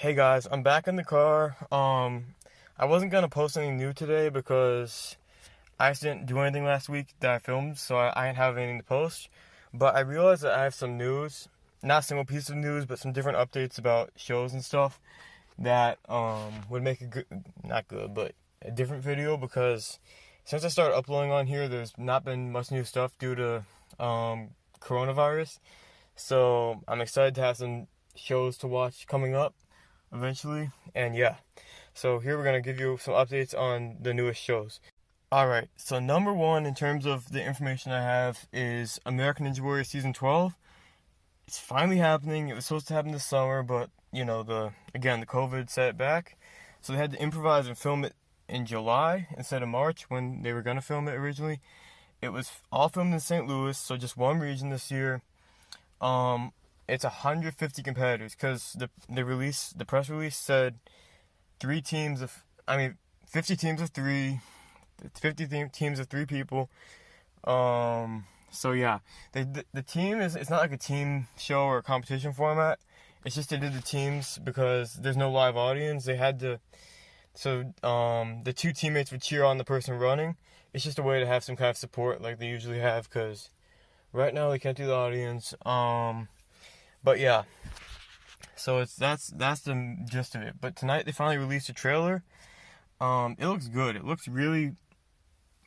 Hey guys, I'm back in the car. I wasn't gonna post anything new today because I just didn't do anything last week that I filmed, so I didn't have anything to post. But I realized that I have some news, not a single piece of news, but some different updates about shows and stuff that would make a good, not good, but a different video because since I started uploading on here, there's not been much new stuff due to coronavirus. So I'm excited to have some shows to watch coming up eventually. And yeah, so here we're going to give you some updates on the newest shows. Alright, so number one in terms of the information I have is American Ninja Warrior Season 12. It's finally happening. It was supposed to happen this summer, but the COVID set it back. So they had to improvise and film it in July instead of March when they were going to film it originally. It was all filmed in St. Louis, so just one region this year. It's 150 competitors because the press release said 50 teams of 3, 50 teams of 3 people. So yeah, the team it's not like a team show or a competition format. It's just they did the teams because there's no live audience. They had to, so the 2 teammates would cheer on the person running. It's just a way to have some kind of support like they usually have because right now they can't do the audience. But yeah, so that's the gist of it. But tonight they finally released a trailer. It looks good. It looks really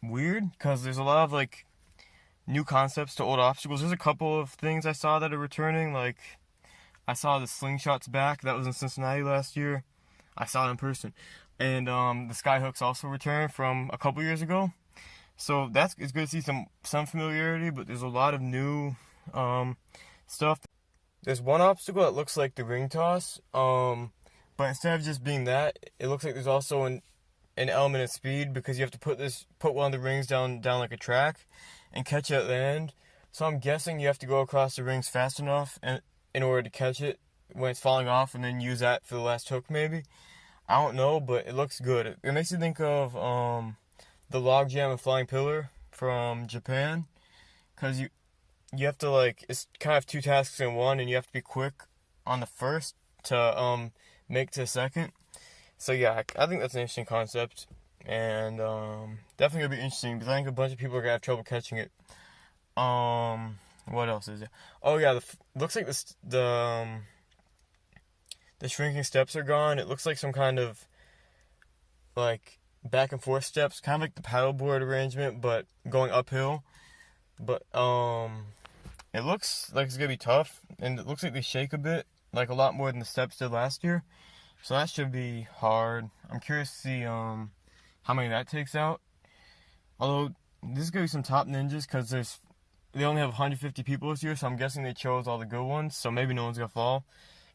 weird because there's a lot of like new concepts to old obstacles. There's a couple of things I saw that are returning. Like I saw the slingshots back. That was in Cincinnati last year. I saw it in person, and the skyhooks also returned from a couple years ago. So it's good to see some familiarity, but there's a lot of new stuff. There's one obstacle that looks like the ring toss, but instead of just being that, it looks like there's also an element of speed because you have to put one of the rings down like a track and catch it at the end. So I'm guessing you have to go across the rings fast enough and in order to catch it when it's falling off and then use that for the last hook maybe. I don't know, but it looks good. It makes you think of the log jam and flying pillar from Japan because you have to it's kind of 2 tasks in one, and you have to be quick on the first to make to the second. So yeah, I think that's an interesting concept, and definitely gonna be interesting because I think a bunch of people are gonna have trouble catching it. What else is there? Oh yeah, looks like the shrinking steps are gone. It looks like some kind of like back and forth steps, kind of like the paddleboard arrangement, but going uphill. But it looks like it's gonna be tough, and it looks like they shake a bit, like a lot more than the steps did last year. So that should be hard. I'm curious to see how many that takes out. Although this is gonna be some top ninjas because they only have 150 people this year, so I'm guessing they chose all the good ones. So maybe no one's gonna fall.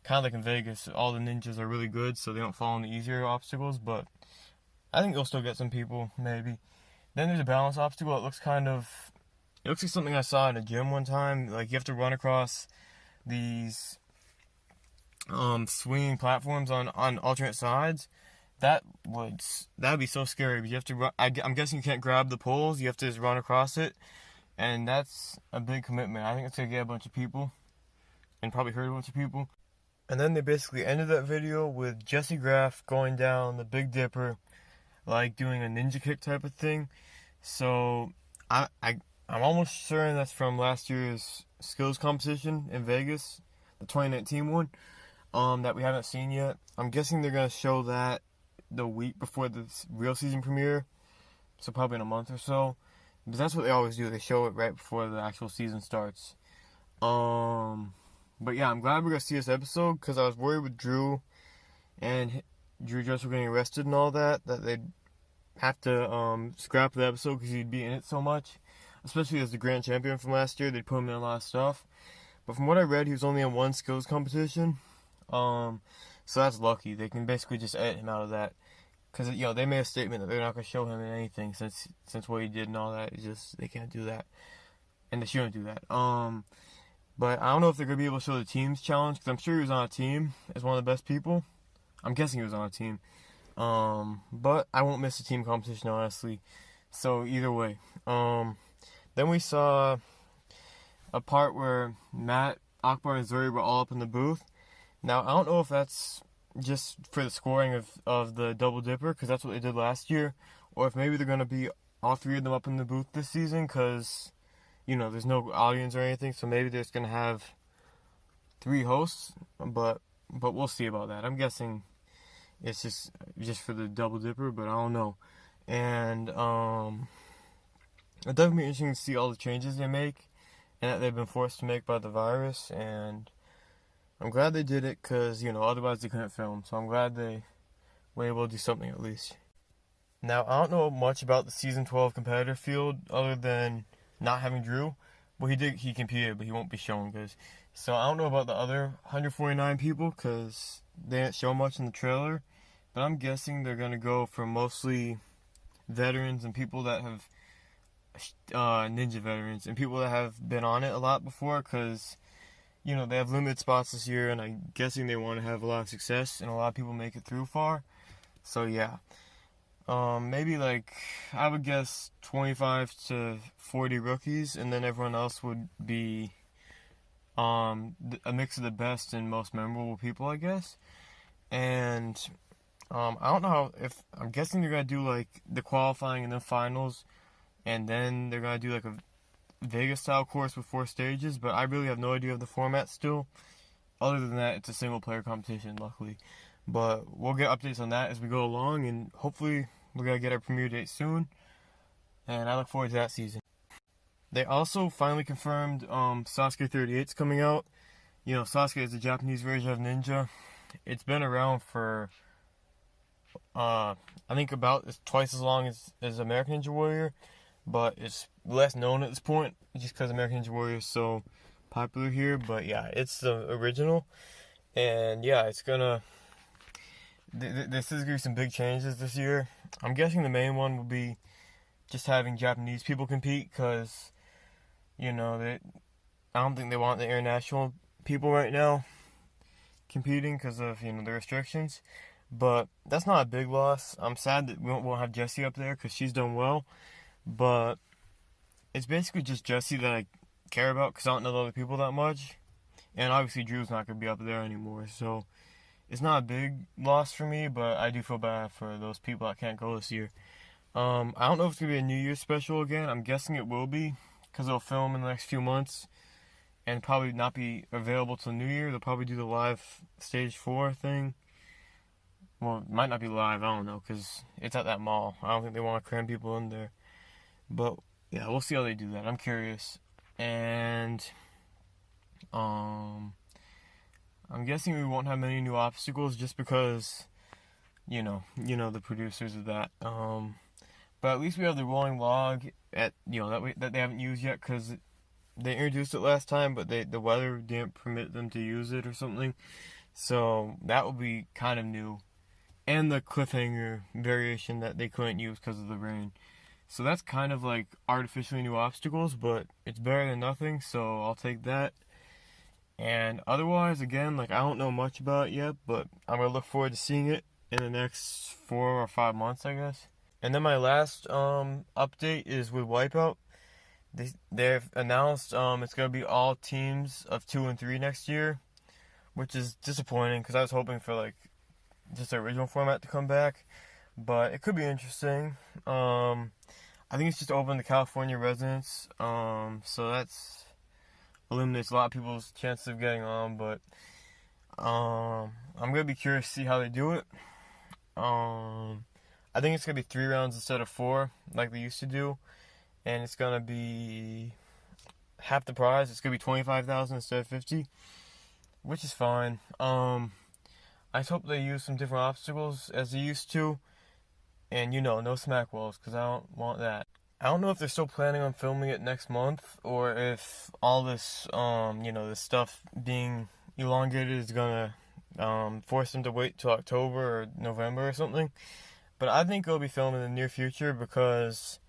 Kind of like in Vegas, all the ninjas are really good, so they don't fall on the easier obstacles. But I think they'll still get some people, maybe. Then there's a balance obstacle. It looks like something I saw in a gym one time. Like you have to run across these swinging platforms on alternate sides. That'd be so scary. But you have to run. I'm guessing you can't grab the poles. You have to just run across it, and that's a big commitment. I think it's gonna get a bunch of people, and probably hurt a bunch of people. And then they basically ended that video with Jesse Graff going down the Big Dipper, like doing a ninja kick type of thing. So I'm almost certain that's from last year's skills competition in Vegas, the 2019 one, that we haven't seen yet. I'm guessing they're gonna show that the week before the real season premiere, so probably in a month or so. Because that's what they always do. They show it right before the actual season starts. But yeah, I'm glad we're gonna see this episode because I was worried with Drew and Drew Joseph getting arrested and all that they'd have to scrap the episode because he'd be in it so much. Especially as the grand champion from last year, they'd put him in a lot of stuff. But from what I read, he was only in one skills competition. So that's lucky. They can basically just edit him out of that. Because, they made a statement that they're not going to show him in anything since what he did and all that. It's just, they can't do that. And they shouldn't do that. But I don't know if they're going to be able to show the team's challenge, because I'm sure he was on a team as one of the best people. I'm guessing he was on a team. But I won't miss the team competition, honestly. So either way. Then we saw a part where Matt, Akbar, and Zuri were all up in the booth. Now, I don't know if that's just for the scoring of the Double Dipper, because that's what they did last year, or if maybe they're going to be all three of them up in the booth this season, because, there's no audience or anything, so maybe they're just going to have three hosts, but we'll see about that. I'm guessing it's just for the Double Dipper, but I don't know. And it's definitely interesting to see all the changes they make and that they've been forced to make by the virus. And I'm glad they did it because, otherwise they couldn't film. So I'm glad they were able to do something at least. Now, I don't know much about the Season 12 competitor field other than not having Drew. Well, he competed, but he won't be shown so I don't know about the other 149 people because they didn't show much in the trailer. But I'm guessing they're going to go for mostly veterans and people that have ninja veterans and people that have been on it a lot before because they have limited spots this year, and I'm guessing they want to have a lot of success and a lot of people make it through far. So yeah, maybe I would guess 25 to 40 rookies, and then everyone else would be a mix of the best and most memorable people, I guess. And I don't know if I'm guessing they're gonna do the qualifying and then finals, and then they're gonna do a Vegas style course with 4 stages. But I really have no idea of the format still. Other than that, it's a single player competition, luckily. But we'll get updates on that as we go along, and hopefully we're gonna get our premiere date soon. And I look forward to that season. They also finally confirmed Sasuke 38's coming out. Sasuke is the Japanese version of Ninja. It's been around for I think about twice as long as American Ninja Warrior, but it's less known at this point just because American Ninja Warrior is so popular here. But yeah, it's the original, and yeah, it's gonna. This is gonna be some big changes this year. I'm guessing the main one will be just having Japanese people compete because I don't think they want the international people right now competing because of the restrictions. But that's not a big loss. I'm sad that we won't have Jessie up there because she's done well. But it's basically just Jessie that I care about because I don't know the other people that much. And obviously Drew's not going to be up there anymore. So it's not a big loss for me, but I do feel bad for those people that can't go this year. I don't know if it's going to be a New Year's special again. I'm guessing it will be because they'll film in the next few months and probably not be available till New Year. They'll probably do the live stage 4 thing. Well, it might not be live, I don't know, because it's at that mall. I don't think they want to cram people in there. But, yeah, we'll see how they do that. I'm curious. And, I'm guessing we won't have many new obstacles just because, the producers of that. But at least we have the rolling log that they haven't used yet because they introduced it last time, but the weather didn't permit them to use it or something. So that will be kind of new. And the cliffhanger variation that they couldn't use because of the rain. So that's kind of artificially new obstacles, but it's better than nothing, so I'll take that. And otherwise, again, I don't know much about it yet, but I'm going to look forward to seeing it in the next 4 or 5 months, I guess. And then my last update is with Wipeout. They've announced it's going to be all teams of 2 and 3 next year, which is disappointing because I was hoping for just the original format to come back, but it could be interesting. I think it's just open to California residents, so that's eliminates a lot of people's chances of getting on, but I'm gonna be curious to see how they do it. I think it's gonna be 3 rounds instead of 4 like they used to do, and it's gonna be half the prize. It's gonna be 25,000 instead of 50, which is fine. I just hope they use some different obstacles as they used to. And no smack walls, because I don't want that. I don't know if they're still planning on filming it next month, or if all this, this stuff being elongated is gonna force them to wait till October or November or something. But I think it'll be filmed in the near future because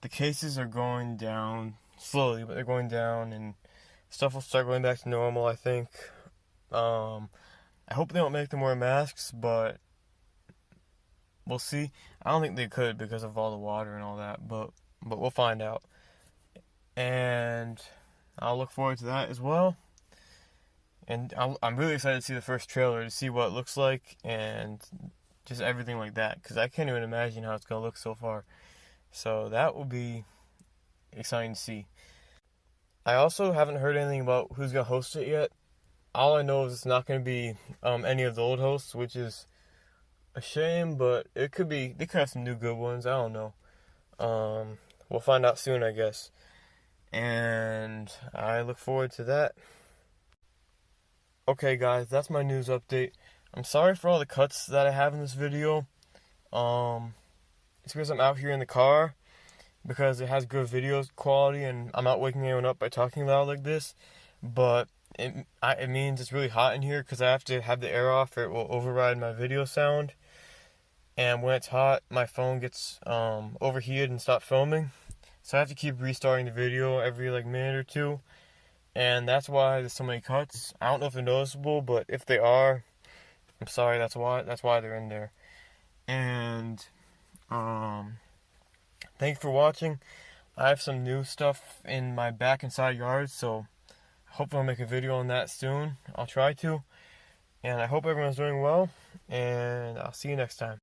the cases are going down slowly, but they're going down, and stuff will start going back to normal, I think. I hope they don't make them wear masks, but we'll see. I don't think they could because of all the water and all that, but we'll find out. And I'll look forward to that as well. And I'm really excited to see the first trailer, to see what it looks like and just everything like that, because I can't even imagine how it's gonna look so far. So that will be exciting to see. I also haven't heard anything about who's gonna host it yet. All I know is it's not gonna be any of the old hosts, which is a shame, but it could be. They could have some new good ones. I don't know. We'll find out soon, I guess. And I look forward to that. Okay, guys, that's my news update. I'm sorry for all the cuts that I have in this video. It's because I'm out here in the car, because it has good video quality, and I'm not waking anyone up by talking loud like this. But it means it's really hot in here, because I have to have the air off or it will override my video sound. And when it's hot, my phone gets overheated and stops filming. So I have to keep restarting the video every minute or two. And that's why there's so many cuts. I don't know if they're noticeable, but if they are, I'm sorry, that's why they're in there. And thanks for watching. I have some new stuff in my back and side yards, so hopefully I'll make a video on that soon. I'll try to. And I hope everyone's doing well, and I'll see you next time.